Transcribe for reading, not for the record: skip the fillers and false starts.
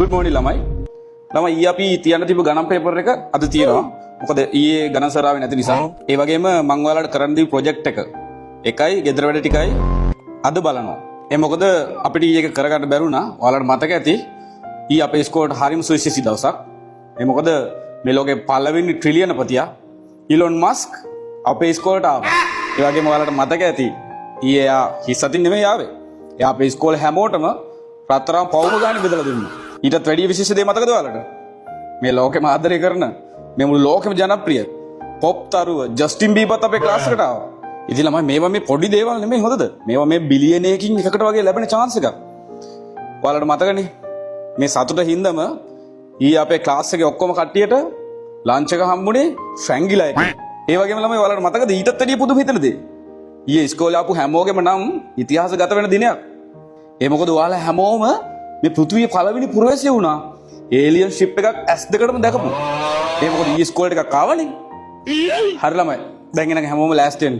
good morning ළමයි. ළමයි ඊ අපි තියන්න තිබ්බ ගණන් පේපර් එක අද තියෙනවා. මොකද ඊයේ ගණන් සර් ආවේ නැති නිසා. ඒ වගේම මම ඔයාලට කරන්න දීපු ප්‍රොජෙක්ට් එක එකයි ගෙදර වැඩ ටිකයි අද බලනවා. ඒ මොකද අපිට ඊ එක කරගන්න බැරුණා. ඔයාලට මතක ඇති ඊ අපේ ස්කෝර්ට හරිම සුවිශේෂී දවසක්. ඒ මොකද මේ ලෝකේ පළවෙනි ට්‍රිලියන පතියා ඉලොන් මස්ක් අපේ ස්කෝර්ට ආවා. ඒ වගේම ඔයාලට මතක ඇති ඊයේ එයා හිස් අතින් නෙමෙයි ආවේ. එයා අපේ ස්කෝලේ හැමෝටම රත්තරන් පවුම ගානේ බෙදලා දුන්නා. ඊටත් වැඩිය විශේෂ දේ මතකද ඔයාලට? මේ ලෝකෙම ආදරය කරන මේ මුළු ලෝකෙම ජනප්‍රිය පොප් තරුව ජස්ටින් බීබර්ත් අපේ ක්ලාස් එකට ආවා. ඉතින් ළමයි මේවා මේ පොඩි දේවල් නෙමෙයි හොඳද? මේවා මේ බිලියනයකින් එකකට වගේ ලැබෙන chance එකක්. ඔයාලට මතකනේ මේ සතුට හින්දම ඊ අපේ ක්ලාස් එකේ ඔක්කොම කට්ටියට ලන්ච් එක හම්බුනේ ෆ්‍රැන්කිලා එක. ඒ වගේම ළමයි ඔයාලට මතකද ඊටත් වැඩිය පුදුම හිතන දේ? ඊයේ ඉස්කෝලේ ආපු හැමෝගෙම නම් ඉතිහාස ගත වෙන දිනයක්. ඒ මොකද ඔයාලා හැමෝම මේ පෘථිවියේ පළවෙනි පුරවැසිය වුණා. ඒලියන් ෂිප් එකක් S2කටම දැකපු. ඒ මොකද ඊයේ ඉස්කෝලේට එකක් ආවනේ. හරි ළමයි. දැන් එනං හැමෝම ලෑස්ති වෙන්න.